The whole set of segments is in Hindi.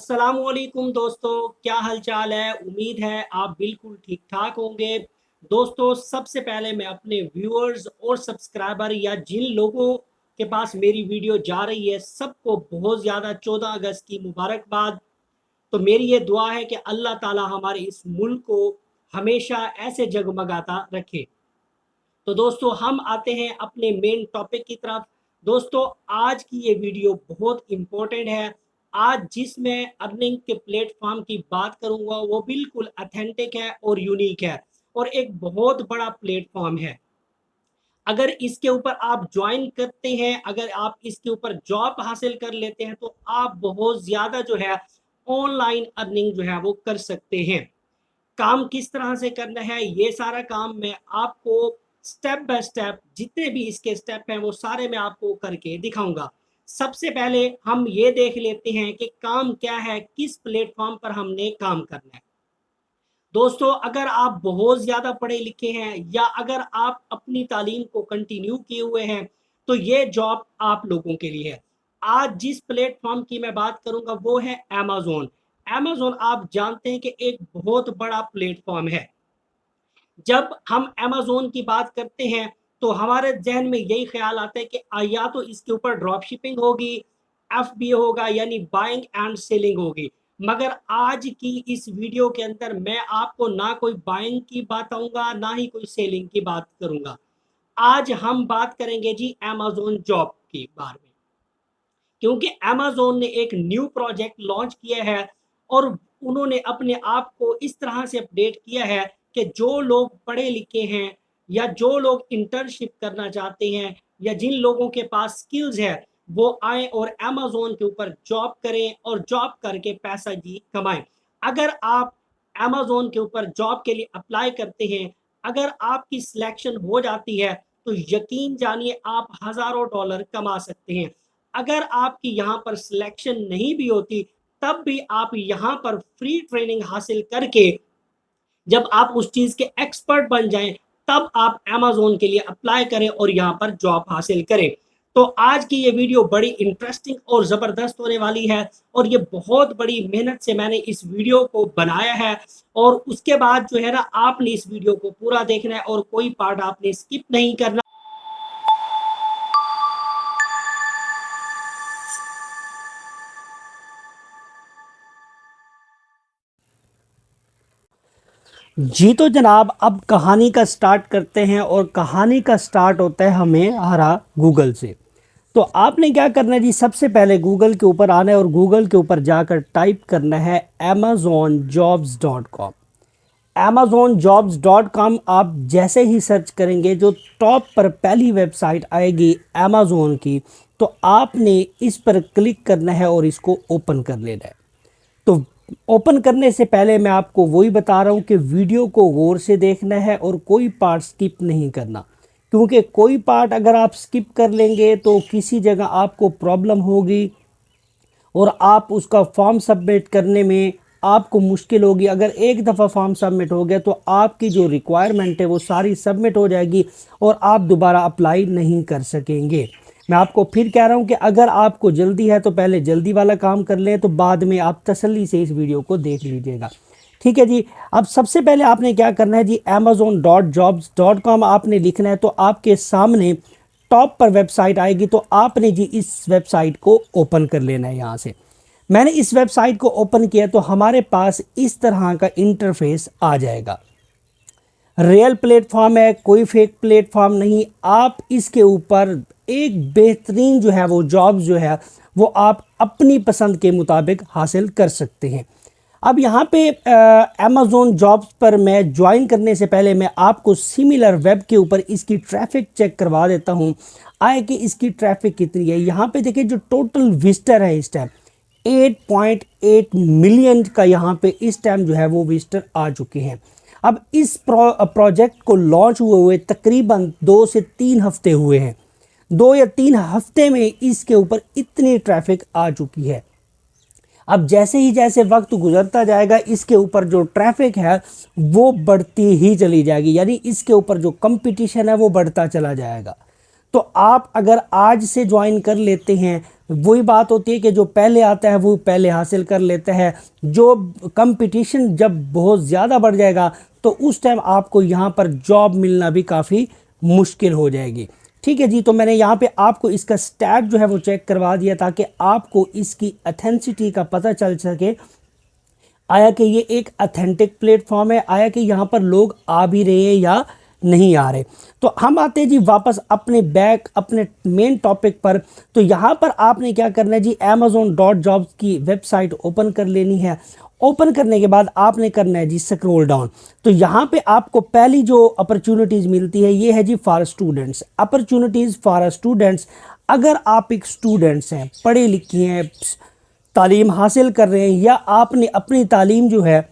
अस्सलामुअलैकुम दोस्तों, क्या हालचाल है। उम्मीद है आप बिल्कुल ठीक ठाक होंगे। दोस्तों, सबसे पहले मैं अपने व्यूअर्स और सब्सक्राइबर या जिन लोगों के पास मेरी वीडियो जा रही है सबको बहुत ज़्यादा 14 अगस्त की मुबारकबाद। तो मेरी ये दुआ है कि अल्लाह ताला हमारे इस मुल्क को हमेशा ऐसे जगमगाता रखे। तो दोस्तों, हम आते हैं अपने मेन टॉपिक की तरफ। दोस्तों, आज की ये वीडियो बहुत इम्पोर्टेंट है। आज जिसमें अर्निंग के प्लेटफॉर्म की बात करूंगा वो बिल्कुल अथेंटिक है और यूनिक है और एक बहुत बड़ा प्लेटफॉर्म है। अगर इसके ऊपर आप ज्वाइन करते हैं, अगर आप इसके ऊपर जॉब हासिल कर लेते हैं तो आप बहुत ज़्यादा जो है ऑनलाइन अर्निंग जो है वो कर सकते हैं। काम किस तरह से करना है ये सारा काम मैं आपको स्टेप बाय स्टेप, जितने भी इसके स्टेप हैं वो सारे मैं आपको करके दिखाऊंगा। सबसे पहले हम ये देख लेते हैं कि काम क्या है, किस प्लेटफॉर्म पर हमने काम करना है। दोस्तों, अगर आप बहुत ज़्यादा पढ़े लिखे हैं या अगर आप अपनी तालीम को कंटिन्यू किए हुए हैं तो ये जॉब आप लोगों के लिए है। आज जिस प्लेटफॉर्म की मैं बात करूंगा वो है अमेजोन। अमेजोन आप जानते हैं कि एक बहुत बड़ा प्लेटफॉर्म है। जब हम अमेजोन की बात करते हैं तो हमारे जहन में यही ख्याल आता है कि या तो इसके ऊपर ड्रॉप शिपिंग होगी, एफबीओ होगा, यानी बाइंग एंड सेलिंग होगी। मगर आज की इस वीडियो के अंदर मैं आपको ना कोई बाइंग की बात आऊंगा ना ही कोई सेलिंग की बात करूंगा। आज हम बात करेंगे जी अमेजोन जॉब के बारे में, क्योंकि अमेजोन ने एक न्यू प्रोजेक्ट लॉन्च किया है और उन्होंने अपने आप को इस तरह से अपडेट किया है कि जो लोग पढ़े लिखे हैं या जो लोग इंटर्नशिप करना चाहते हैं या जिन लोगों के पास स्किल्स है वो आए और अमेजोन के ऊपर जॉब करें और जॉब करके पैसा जी कमाएं। अगर आप अमेजोन के ऊपर जॉब के लिए अप्लाई करते हैं, अगर आपकी सिलेक्शन हो जाती है तो यकीन जानिए आप हजारों डॉलर कमा सकते हैं। अगर आपकी यहाँ पर सिलेक्शन नहीं भी होती तब भी आप यहाँ पर फ्री ट्रेनिंग हासिल करके जब आप उस चीज के एक्सपर्ट बन जाएं तब आप अमेजोन के लिए अप्लाई करें और यहाँ पर जॉब हासिल करें। तो आज की ये वीडियो बड़ी इंटरेस्टिंग और ज़बरदस्त होने वाली है और ये बहुत बड़ी मेहनत से मैंने इस वीडियो को बनाया है। और उसके बाद जो है ना, आपने इस वीडियो को पूरा देखना है और कोई पार्ट आपने स्किप नहीं करना। जी तो जनाब, अब कहानी का स्टार्ट करते हैं और कहानी का स्टार्ट होता है हमारा गूगल से। तो आपने क्या करना है जी, सबसे पहले गूगल के ऊपर आना है और गूगल के ऊपर जाकर टाइप करना है amazonjobs.com। amazonjobs.com आप जैसे ही सर्च करेंगे जो टॉप पर पहली वेबसाइट आएगी अमेज़ॉन की, तो आपने इस पर क्लिक करना है और इसको ओपन कर लेना है। तो ओपन करने से पहले मैं आपको वही बता रहा हूं कि वीडियो को गौर से देखना है और कोई पार्ट स्किप नहीं करना, क्योंकि कोई पार्ट अगर आप स्किप कर लेंगे तो किसी जगह आपको प्रॉब्लम होगी और आप उसका फॉर्म सबमिट करने में आपको मुश्किल होगी। अगर एक दफ़ा फॉर्म सबमिट हो गया तो आपकी जो रिक्वायरमेंट है वो सारी सबमिट हो जाएगी और आप दोबारा अप्लाई नहीं कर सकेंगे। मैं आपको फिर कह रहा हूं कि अगर आपको जल्दी है तो पहले जल्दी वाला काम कर लें, तो बाद में आप तसल्ली से इस वीडियो को देख लीजिएगा। ठीक है जी। अब सबसे पहले आपने क्या करना है जी, amazon.jobs.com आपने लिखना है। तो आपके सामने टॉप पर वेबसाइट आएगी, तो आपने जी इस वेबसाइट को ओपन कर लेना है। यहाँ से मैंने इस वेबसाइट को ओपन किया तो हमारे पास इस तरह का इंटरफेस आ जाएगा। रियल प्लेटफॉर्म है, कोई फेक प्लेटफॉर्म नहीं। आप इसके ऊपर एक बेहतरीन जो है वो जॉब जो है वो आप अपनी पसंद के मुताबिक हासिल कर सकते हैं। अब यहाँ पे अमेज़ॉन जॉब्स पर मैं ज्वाइन करने से पहले मैं आपको सिमिलर वेब के ऊपर इसकी ट्रैफिक चेक करवा देता हूँ, आए कि इसकी ट्रैफिक कितनी है। यहाँ पे देखिए जो टोटल विजिटर है इस टाइम 8.8 मिलियन का यहाँ पे इस टाइम जो है वो विजिटर आ चुके हैं। अब इस प्रोजेक्ट को लॉन्च हुए तकरीबन 2 से 3 हफ्ते हुए हैं। 2 या 3 हफ्ते में इसके ऊपर इतनी ट्रैफिक आ चुकी है। अब जैसे ही जैसे वक्त गुजरता जाएगा इसके ऊपर जो ट्रैफिक है वो बढ़ती ही चली जाएगी, यानी इसके ऊपर जो कंपटीशन है वो बढ़ता चला जाएगा। तो आप अगर आज से ज्वाइन कर लेते हैं, वही बात होती है कि जो पहले आता है वो पहले हासिल कर लेता है। जो कंपटीशन जब बहुत ज़्यादा बढ़ जाएगा तो उस टाइम आपको यहाँ पर जॉब मिलना भी काफ़ी मुश्किल हो जाएगी। ठीक है जी, तो मैंने यहाँ पे आपको इसका स्टैट जो है वो चेक करवा दिया ताकि आपको इसकी अथेंटिसिटी का पता चल सके, आया कि ये एक अथेंटिक प्लेटफॉर्म है, आया कि यहाँ पर लोग आ भी रहे हैं या नहीं आ रहे। तो हम आते हैं जी वापस अपने मेन टॉपिक पर। तो यहाँ पर आपने क्या करना है जी, amazon.jobs की वेबसाइट ओपन कर लेनी है। ओपन करने के बाद आपने करना है जी स्क्रॉल डाउन। तो यहाँ पे आपको पहली जो अपॉर्चुनिटीज़ मिलती है ये है जी for students, opportunities for students. अगर आप एक स्टूडेंट्स हैं, पढ़े लिखे हैं, तालीम हासिल कर रहे हैं, या आपने अपनी तालीम जो है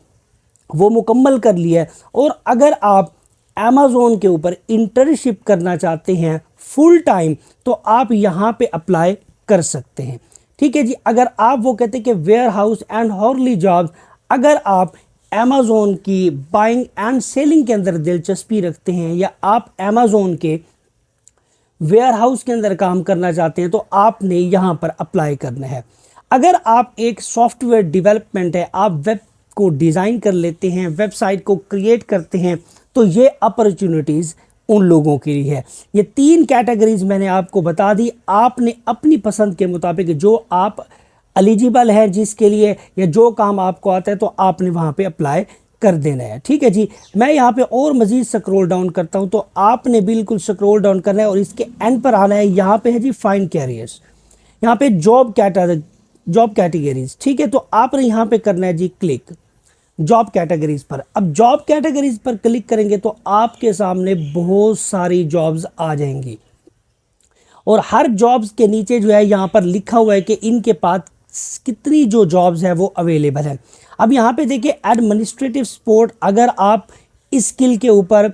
वो मुकम्मल कर ली है, और अगर आप अमेज़ोन के ऊपर इंटर्नशिप करना चाहते हैं फुल टाइम, तो आप यहाँ पे अप्लाई कर सकते हैं। ठीक है जी, अगर आप वो कहते हैं कि वेयर हाउस एंड हॉर्ली जॉब्स, अगर आप अमेज़ोन की बाइंग एंड सेलिंग के अंदर दिलचस्पी रखते हैं, या आप अमेज़ोन के वेयर हाउस के अंदर काम करना चाहते हैं, तो आपने यहाँ पर अप्लाई करना है। अगर आप एक सॉफ्टवेयर डेवलपमेंट है, आप वेब को डिज़ाइन कर लेते हैं, वेबसाइट को क्रिएट करते हैं, तो ये अपॉर्चुनिटीज़ उन लोगों के लिए है। ये 3 कैटेगरीज मैंने आपको बता दी। आपने अपनी पसंद के मुताबिक जो आप एलिजिबल है जिसके लिए, या जो काम आपको आता है, तो आपने वहाँ पे अप्लाई कर देना है। ठीक है जी, मैं यहाँ पे और मज़ीद स्क्रॉल डाउन करता हूँ, तो आपने बिल्कुल स्क्रॉल डाउन करना है और इसके एंड पर आना है। यहाँ पे है जी फाइंड कैरियर्स, यहाँ पे जॉब कैटेगरीज। ठीक है, तो आपने यहाँ पे करना है जी क्लिक जॉब कैटेगरीज पर। अब जॉब कैटेगरीज पर क्लिक करेंगे तो आपके सामने बहुत सारी जॉब्स आ जाएंगी, और हर जॉब्स के नीचे जो है यहाँ पर लिखा हुआ है कि इनके पास कितनी जो जॉब्स है वो अवेलेबल है। अब यहाँ पे देखिए एडमिनिस्ट्रेटिव सपोर्ट, अगर आप इस स्किल के ऊपर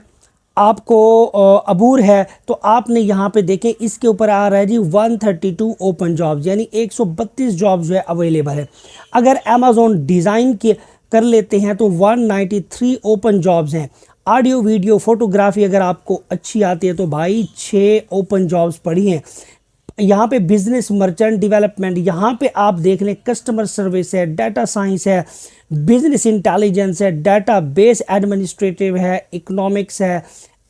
आपको अबूर है, तो आपने यहाँ पे देखें इसके ऊपर आ रहा है जी 132 ओपन जॉब्स, यानी 132 जॉब्स जो है अवेलेबल है। अगर अमेज़ॉन डिज़ाइन के कर लेते हैं तो 193 ओपन जॉब्स हैं। ऑडियो वीडियो फोटोग्राफी अगर आपको अच्छी आती है तो भाई 6 ओपन जॉब्स पड़ी हैं। यहाँ पे बिजनेस मर्चेंट डेवलपमेंट, यहाँ पे आप देख लें कस्टमर सर्विस है, डाटा साइंस है, बिजनेस इंटेलिजेंस है, डाटा बेस एडमिनिस्ट्रेटिव है, इकोनॉमिक्स है,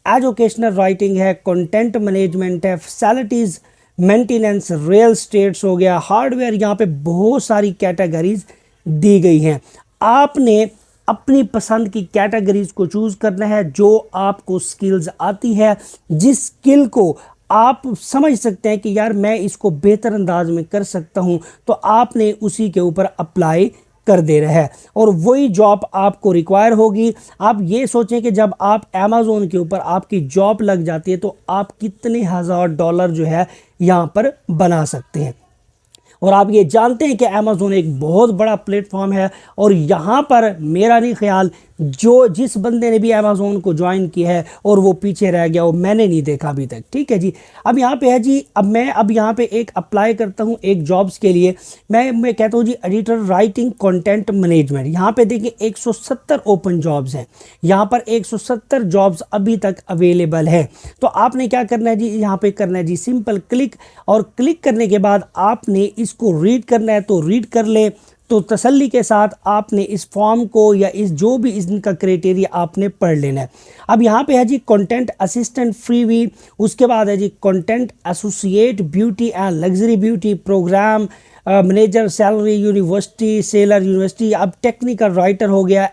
एजुकेशनल राइटिंग है, कंटेंट मैनेजमेंट है, फैसिलिटीज़ मेंटेनेंस, रियल स्टेट्स हो गया, हार्डवेयर। यहाँ पे बहुत सारी कैटेगरीज दी गई हैं। आपने अपनी पसंद की कैटेगरीज को चूज़ करना है, जो आपको स्किल्स आती है, जिस स्किल को आप समझ सकते हैं कि यार मैं इसको बेहतर अंदाज में कर सकता हूं, तो आपने उसी के ऊपर अप्लाई कर दे रहा है और वही जॉब आपको रिक्वायर होगी। आप ये सोचें कि जब आप अमेज़ॉन के ऊपर आपकी जॉब लग जाती है तो आप कितने हज़ार डॉलर जो है यहाँ पर बना सकते हैं। और आप ये जानते हैं कि अमेज़ॉन एक बहुत बड़ा प्लेटफॉर्म है, और यहाँ पर मेरा नहीं ख्याल जिस बंदे ने भी अमेज़ॉन को ज्वाइन किया है और वो पीछे रह गया, वो मैंने नहीं देखा अभी तक। ठीक है जी, अब यहाँ पे है जी, अब यहाँ पे एक अप्लाई करता हूँ एक जॉब्स के लिए। मैं कहता हूँ जी एडिटर राइटिंग कंटेंट मैनेजमेंट। यहाँ पे देखिए 170 ओपन जॉब्स हैं, यहाँ पर 170 जॉब्स अभी तक अवेलेबल है। तो आपने क्या करना है जी, यहाँ पे करना है जी सिंपल क्लिक, और क्लिक करने के बाद आपने इसको रीड करना है तो रीड कर ले। तो तसल्ली के साथ आपने इस फॉर्म को या इस जो भी इनका क्राइटेरिया आपने पढ़ लेना है। अब यहाँ पे है जी कंटेंट असिस्टेंट फ्रीवी, उसके बाद है जी content associate beauty and luxury beauty program manager salary university seller university. अब टेक्निकल राइटर हो गया,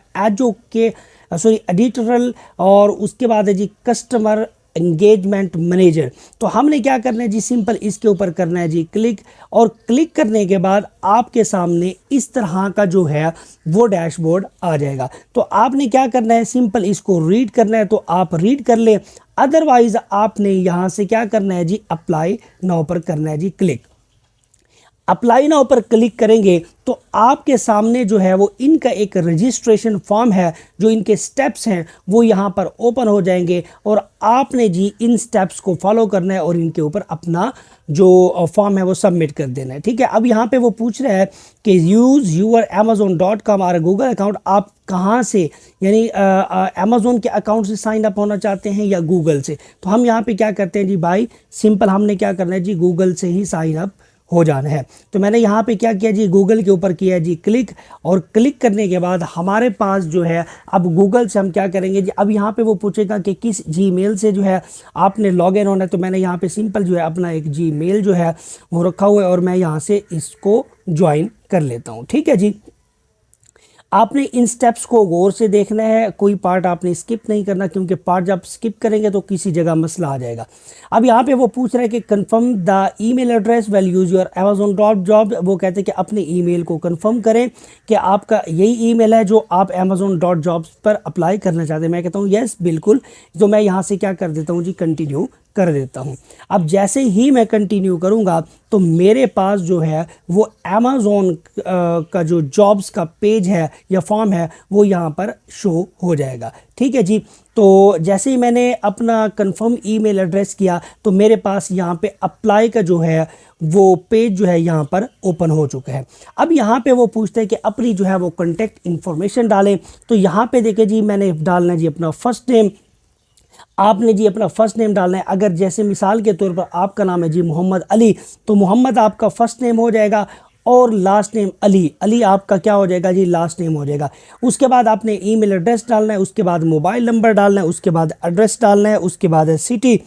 एडिटरल, और उसके बाद है जी कस्टमर एंगेजमेंट मैनेजर। तो हमने क्या करना है जी, सिंपल इसके ऊपर करना है जी क्लिक, और क्लिक करने के बाद आपके सामने इस तरह का जो है वो डैशबोर्ड आ जाएगा। तो आपने क्या करना है, सिंपल इसको रीड करना है तो आप रीड कर ले, अदरवाइज आपने यहाँ से क्या करना है जी, अप्लाई नाउ पर करना है जी क्लिक। अप्लाई नाउ पर क्लिक करेंगे तो आपके सामने जो है वो इनका एक रजिस्ट्रेशन फॉर्म है, जो इनके स्टेप्स हैं वो यहाँ पर ओपन हो जाएंगे और आपने जी इन स्टेप्स को फॉलो करना है और इनके ऊपर अपना जो फॉर्म है वो सबमिट कर देना है। ठीक है, अब यहाँ पे वो पूछ रहा है कि यूज़ यूर amazon.com और गूगल अकाउंट, आप कहाँ से यानी अमेज़ोन के अकाउंट से साइन अप होना चाहते हैं या गूगल से। तो हम यहाँ पे क्या करते हैं जी भाई, सिंपल हमने क्या करना है जी, गूगल से ही साइन अप हो जाना है। तो मैंने यहाँ पे क्या किया जी, गूगल के ऊपर किया जी क्लिक, और क्लिक करने के बाद हमारे पास जो है अब गूगल से हम क्या करेंगे जी, अब यहाँ पे वो पूछेगा कि किस जीमेल से जो है आपने लॉग इन होना है। तो मैंने यहाँ पे सिंपल जो है अपना एक जीमेल जो है वो रखा हुआ है और मैं यहाँ से इसको ज्वाइन कर लेता हूँ। ठीक है जी, आपने इन स्टेप्स को गौर से देखना है, कोई पार्ट आपने स्किप नहीं करना, क्योंकि पार्ट जब स्किप करेंगे तो किसी जगह मसला आ जाएगा। अब यहाँ पे वो पूछ रहा है कि confirm the email address well use your amazon.job, वो कहते हैं कि अपने ईमेल को कंफर्म करें कि आपका यही ईमेल है जो आप amazon.jobs पर अप्लाई करना चाहते हैं। मैं कहता हूँ यस बिल्कुल, तो मैं यहाँ से क्या कर देता हूँ जी, कंटिन्यू कर देता हूँ। अब जैसे ही मैं कंटिन्यू करूँगा तो मेरे पास जो है वो अमेज़ॉन का जो जॉब्स का पेज है या फॉर्म है वो यहाँ पर शो हो जाएगा। ठीक है जी, तो जैसे ही मैंने अपना कंफर्म ईमेल एड्रेस किया तो मेरे पास यहाँ पे अप्लाई का जो है वो पेज जो है यहाँ पर ओपन हो चुका है। अब यहाँ पे वो पूछते हैं कि अपनी जो है वो कॉन्टैक्ट इन्फॉर्मेशन डालें। तो यहाँ पे देखें जी, मैंने डालना है जी अपना फर्स्ट नेम, आपने जी अपना फर्स्ट नेम डालना है। अगर जैसे मिसाल के तौर पर आपका नाम है जी मोहम्मद अली, तो मोहम्मद आपका फर्स्ट नेम हो जाएगा और लास्ट नेम अली, अली आपका क्या हो जाएगा जी, लास्ट नेम हो जाएगा। उसके बाद आपने ईमेल एड्रेस डालना है, उसके बाद मोबाइल नंबर डालना है, उसके बाद एड्रेस डालना है, उसके बाद है सिटी,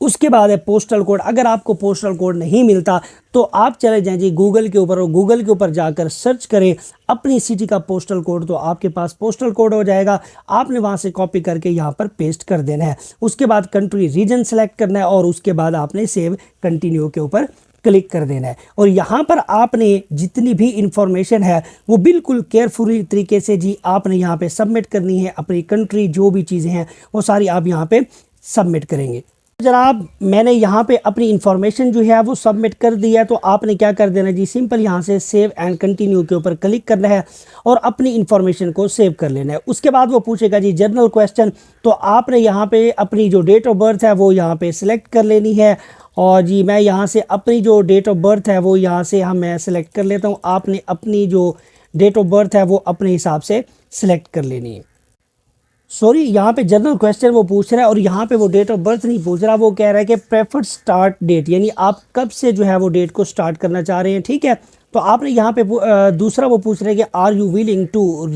उसके बाद है पोस्टल कोड। अगर आपको पोस्टल कोड नहीं मिलता तो आप चले जाएं जी गूगल के ऊपर और गूगल के ऊपर जाकर सर्च करें अपनी सिटी का पोस्टल कोड, तो आपके पास पोस्टल कोड हो जाएगा। आपने वहां से कॉपी करके यहाँ पर पेस्ट कर देना है। उसके बाद कंट्री रीजन सेलेक्ट करना है और उसके बाद आपने सेव कंटिन्यू के ऊपर क्लिक कर देना है। और यहाँ पर आपने जितनी भी इंफॉर्मेशन है वो बिल्कुल केयरफुली तरीके से जी आपने यहाँ पे सबमिट करनी है। अपनी कंट्री जो भी चीज़ें हैं वो सारी आप यहाँ पे सबमिट करेंगे। जनाब मैंने यहाँ पे अपनी इंफॉर्मेशन जो है वो सबमिट कर दिया है, तो आपने क्या कर देना जी, सिंपल यहाँ से सेव एंड कंटिन्यू के ऊपर क्लिक करना है और अपनी इंफॉर्मेशन को सेव कर लेना है। उसके बाद वो पूछेगा जी जनरल क्वेश्चन, तो आपने यहाँ पे अपनी जो डेट ऑफ बर्थ है वो यहाँ पे सिलेक्ट कर लेनी है। और जी मैं यहाँ से अपनी जो डेट ऑफ बर्थ है वो यहाँ से मैं सिलेक्ट कर लेता हूँ। आपने अपनी जो डेट ऑफ बर्थ है वो अपने हिसाब से सिलेक्ट कर लेनी है। सॉरी, यहाँ पे जनरल क्वेश्चन वो पूछ रहा है और यहाँ पे वो डेट ऑफ बर्थ नहीं पूछ रहा, वो कह रहा है कि प्रेफर्ड स्टार्ट डेट, यानी आप कब से जो है वो डेट को स्टार्ट करना चाह रहे हैं। ठीक है, तो आपने यहाँ पे दूसरा वो पूछ रहे हैं कि are you willing to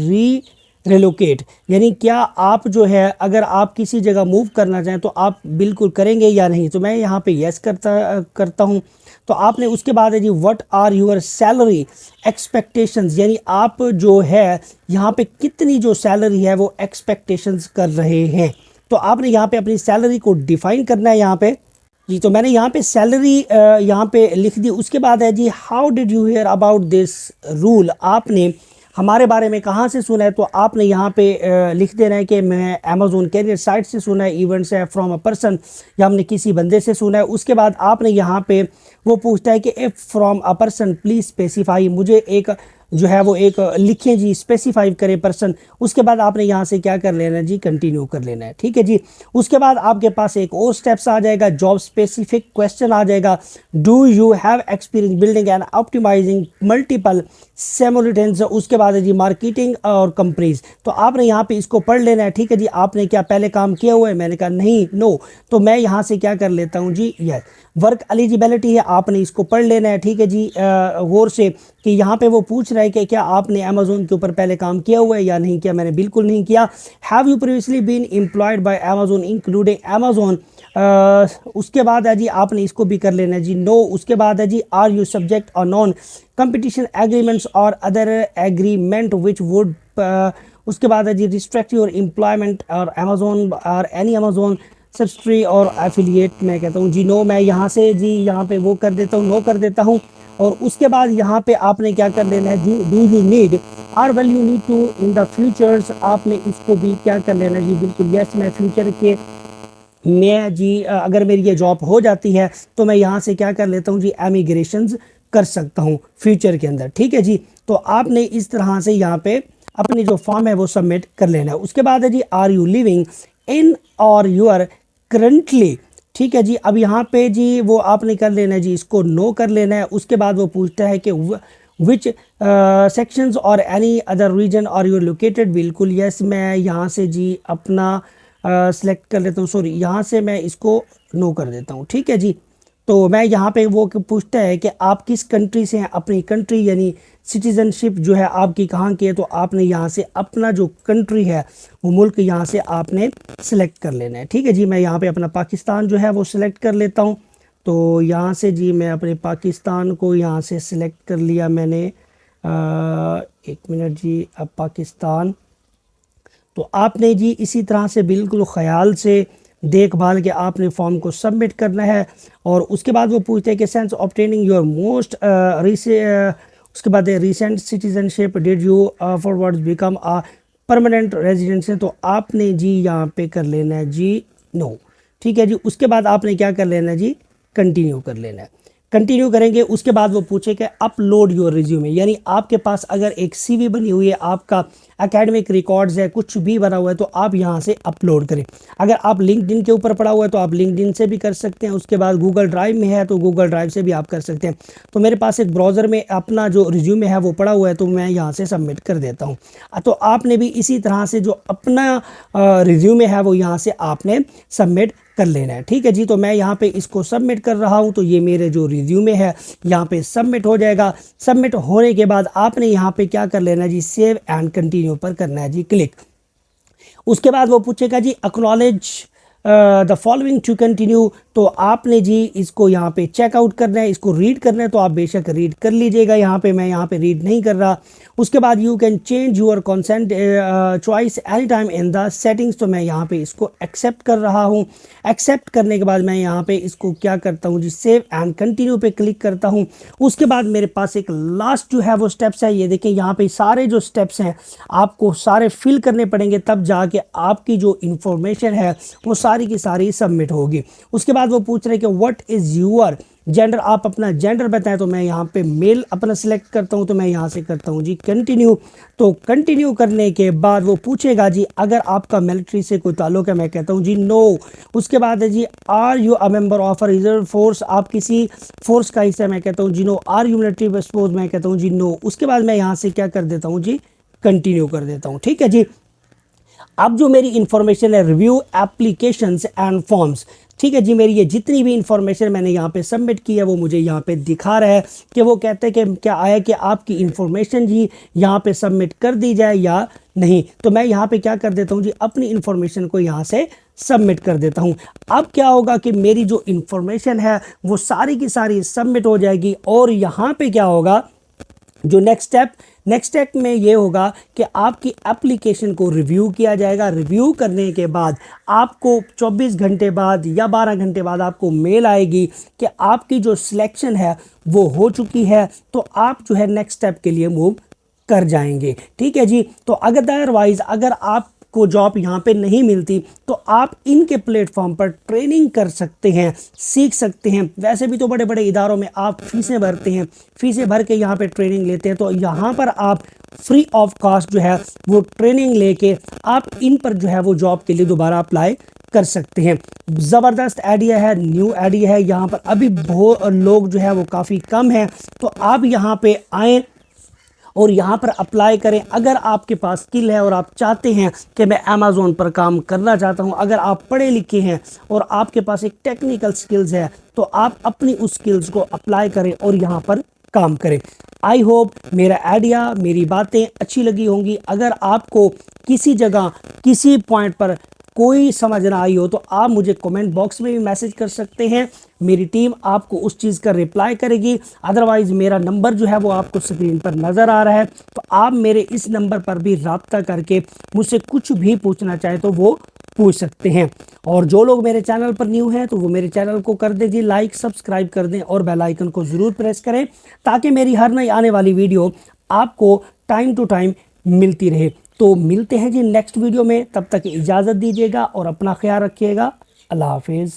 relocate, यानी क्या आप जो है अगर आप किसी जगह मूव करना चाहें तो आप बिल्कुल करेंगे या नहीं। तो मैं यहाँ पे यस करता हूँ। तो आपने उसके बाद है जी what are your salary expectations, यानी आप जो है यहाँ पे कितनी जो सैलरी है वो एक्सपेक्टेशंस कर रहे हैं। तो आपने यहाँ पे अपनी सैलरी को डिफाइन करना है यहाँ पे जी। तो मैंने यहाँ पे सैलरी यहाँ पे लिख दी। उसके बाद है जी how did you hear about this rule, आपने हमारे बारे में कहाँ से सुना है। तो आपने यहाँ पे लिख देना है कि मैं अमेज़ॉन कैरियर साइट से सुना है, इवेंट्स है फ्रॉम अ पर्सन, या हमने किसी बंदे से सुना है। उसके बाद आपने यहाँ पे वो पूछता है कि if from a person please specify, मुझे एक जो है वो एक लिखें जी, स्पेसिफाई करें पर्सन। उसके बाद आपने यहाँ से क्या कर लेना है जी, कंटिन्यू कर लेना है। ठीक है जी, उसके बाद आपके पास एक और स्टेप्स आ जाएगा, जॉब स्पेसिफिक क्वेश्चन आ जाएगा। Do you have experience building and optimising multiple simultaneous, उसके बाद है जी मार्केटिंग और कंपनीज। तो आपने यहाँ पे इसको पढ़ लेना है। ठीक है जी, आपने क्या पहले काम किया हुआ है, मैंने कहा नहीं, नो। तो मैं यहाँ से क्या कर लेता हूँ जी, यस। वर्क एलिजिबिलिटी है, आपने इसको पढ़ लेना है। ठीक है जी, गौर से कि यहाँ पे वो पूछ रहा है कि क्या आपने अमेज़ॉन के ऊपर पहले काम किया हुआ है या नहीं किया। मैंने बिल्कुल नहीं किया। Have you previously been employed by Amazon including Amazon, उसके बाद है जी आपने इसको भी कर लेना है जी, नो। उसके बाद है जी आर यू सब्जेक्ट और नॉन कंपटीशन एग्रीमेंट्स और अदर एग्रीमेंट विच वुड, उसके बाद है जी रिस्ट्रिक्ट योर एम्प्लॉयमेंट और अमेज़ॉन और एनी अमेज़ॉन सब्सिडरी और एफिलिएट। मैं कहता हूँ जी नो। मैं यहाँ से जी यहाँ पे वो कर देता हूँ, नो कर देता हूँ। और उसके बाद यहाँ पे आपने क्या कर लेना है जी, डू यू नीड और will you need to in the futures, आपने इसको भी क्या कर लेना है जी, बिल्कुल यस। मैं फ्यूचर के मैं जी अगर मेरी ये जॉब हो जाती है तो मैं यहाँ से क्या कर लेता हूँ जी, एमिग्रेशन कर सकता हूँ फ्यूचर के अंदर। ठीक है जी, तो आपने इस तरह से यहाँ पे अपनी जो फॉर्म है वो सबमिट कर लेना है। उसके बाद है जी आर यू लिविंग इन और यू आर करंटली, ठीक है जी। अब यहाँ पे जी वो आपने कर लेना है जी, इसको नो कर लेना है। उसके बाद वो पूछता है कि विच सेक्शंस और any other region are you located, बिल्कुल यस, मैं यहाँ से जी अपना सेलेक्ट कर लेता हूँ, सॉरी यहाँ से मैं इसको नो कर देता हूँ। ठीक है जी, तो मैं यहाँ पे वो पूछता है कि आप किस कंट्री से हैं, अपनी कंट्री यानी सिटीजनशिप जो है आपकी कहाँ की है, तो आपने यहाँ से अपना जो कंट्री है वो मुल्क यहाँ से आपने सेलेक्ट कर लेना है। ठीक है जी, मैं यहाँ पे अपना पाकिस्तान जो है वो सिलेक्ट कर लेता हूँ। तो यहाँ से जी मैं अपने पाकिस्तान को यहाँ से सिलेक्ट कर लिया मैंने। एक मिनट जी, अब पाकिस्तान, तो आपने जी इसी तरह से बिल्कुल ख्याल से देखभाल के आपने फॉर्म को सबमिट करना है। और उसके बाद वो पूछते हैं कि सेंस ऑब्टेनिंग योर मोस्ट उसके बाद recent citizenship did you forward become a permanent residence, तो आपने जी यहाँ पे कर लेना है जी नो। ठीक है जी, उसके बाद आपने क्या कर लेना है जी, कंटिन्यू कर लेना है। कंटिन्यू करेंगे, उसके बाद वो पूछे कि अपलोड योर रिज्यूमे, यानी आपके पास अगर एक सीवी बनी हुई है, आपका एकेडमिक रिकॉर्ड्स है, कुछ भी बना हुआ है, तो आप यहाँ से अपलोड करें। अगर आप लिंक्डइन के ऊपर पड़ा हुआ है तो आप लिंक्डइन से भी कर सकते हैं। उसके बाद गूगल ड्राइव में है तो गूगल ड्राइव से भी आप कर सकते हैं। तो मेरे पास एक ब्राउज़र में अपना जो रिज्यूमे है वो पड़ा हुआ है, तो मैं यहाँ से सबमिट कर देता हूँ। तो आपने भी इसी तरह से जो अपना रिज्यूमे है वो यहाँ से आपने सबमिट कर लेना है। ठीक है जी, तो मैं यहाँ पे इसको सबमिट कर रहा हूँ, तो ये मेरे जो रिज्यूमे है यहाँ पे सबमिट हो जाएगा। सबमिट होने के बाद आपने यहाँ पे क्या कर लेना है जी, सेव एंड कंटिन्यू पर करना है जी क्लिक। उसके बाद वो पूछेगा जी acknowledge the following to continue, तो आपने जी इसको यहाँ पे चेकआउट करना है, इसको रीड करना है, तो आप बेशक रीड कर लीजिएगा। यहाँ पे मैं यहाँ पे रीड नहीं कर रहा। उसके बाद you can change your consent choice any time in the settings, तो मैं यहाँ पे इसको एक्सेप्ट कर रहा हूँ। एक्सेप्ट करने के बाद मैं यहाँ पे इसको क्या करता हूँ जी, सेव एंड कंटिन्यू पे क्लिक करता हूँ। उसके बाद मेरे पास एक लास्ट जो है वो स्टेप्स है, ये देखें यहाँ पे सारे जो स्टेप्स हैं आपको सारे फिल करने पड़ेंगे, तब जाके आपकी जो इंफॉर्मेशन है वो सारी की सारी सबमिट होगी। उसके बाद वो पूछ रहे हैं कि व्हाट इज यूर जेंडर, आप अपना जेंडर बताएं, तो मैं यहाँ पे मेल अपना सिलेक्ट करता हूँ, तो मैं यहाँ से करता हूँ जी कंटिन्यू। तो कंटिन्यू करने के बाद वो पूछेगा जी अगर आपका मिलिट्री से कोई ताल्लुक है, मैं कहता हूँ जी नो। उसके बाद है जी are you a member of a reserve force, आप किसी फोर्स का हिस्सा है, मैं कहता हूँ जी no. Are you military spouse, मैं कहता हूँ जी नो। उसके बाद मैं यहाँ से क्या कर देता हूँ जी, कंटिन्यू कर देता हूँ। ठीक है जी, अब जो मेरी इंफॉर्मेशन है रिव्यू एप्लीकेशंस एंड फॉर्म्स, ठीक है जी, मेरी ये जितनी भी इंफॉर्मेशन मैंने यहाँ पे सबमिट की है वो मुझे यहाँ पे दिखा रहा है कि वो कहते हैं कि क्या आया कि आपकी इंफॉर्मेशन जी यहाँ पे सबमिट कर दी जाए या नहीं। तो मैं यहाँ पे क्या कर देता हूँ जी, अपनी इंफॉर्मेशन को यहाँ से सबमिट कर देता हूँ। अब क्या होगा कि मेरी जो इंफॉर्मेशन है वो सारी की सारी सबमिट हो जाएगी। और यहाँ पे क्या होगा, जो नेक्स्ट स्टेप में ये होगा कि आपकी एप्लीकेशन को रिव्यू किया जाएगा। रिव्यू करने के बाद आपको 24 घंटे बाद या 12 घंटे बाद आपको मेल आएगी कि आपकी जो सिलेक्शन है वो हो चुकी है, तो आप जो है नेक्स्ट स्टेप के लिए मूव कर जाएंगे। ठीक है जी, तो अदरवाइज अगर आप को जॉब यहाँ पे नहीं मिलती तो आप इनके प्लेटफॉर्म पर ट्रेनिंग कर सकते हैं, सीख सकते हैं। वैसे भी तो बड़े बड़े इदारों में आप फीसें भरते हैं, फीसें भर के यहाँ पे ट्रेनिंग लेते हैं, तो यहाँ पर आप फ्री ऑफ कॉस्ट जो है वो ट्रेनिंग लेके आप इन पर जो है वो जॉब के लिए दोबारा अप्लाई कर सकते हैं। ज़बरदस्त आइडिया है, न्यू आइडिया है। यहाँ पर अभी बहुत लोग जो है वो काफ़ी कम हैं, तो आप यहाँ पे आएँ और यहाँ पर अप्लाई करें। अगर आपके पास स्किल है और आप चाहते हैं कि मैं अमेज़ॉन पर काम करना चाहता हूँ, अगर आप पढ़े लिखे हैं और आपके पास एक टेक्निकल स्किल्स है, तो आप अपनी उस स्किल्स को अप्लाई करें और यहाँ पर काम करें। आई होप मेरा आइडिया, मेरी बातें अच्छी लगी होंगी। अगर आपको किसी जगह किसी पॉइंट पर कोई समझ ना आई हो तो आप मुझे कमेंट बॉक्स में भी मैसेज कर सकते हैं, मेरी टीम आपको उस चीज़ का रिप्लाई करेगी। अदरवाइज़ मेरा नंबर जो है वो आपको स्क्रीन पर नज़र आ रहा है, तो आप मेरे इस नंबर पर भी रब्ता करके मुझसे कुछ भी पूछना चाहे तो वो पूछ सकते हैं। और जो लोग मेरे चैनल पर न्यू हैं तो वो मेरे चैनल को कर दीजिए लाइक, सब्सक्राइब कर दें और बेल आइकन को ज़रूर प्रेस करें, ताकि मेरी हर नई आने वाली वीडियो आपको टाइम टू टाइम मिलती रहे। तो मिलते हैं जी नेक्स्ट वीडियो में, तब तक इजाज़त दीजिएगा और अपना ख्याल रखिएगा। अल्लाह हाफिज़।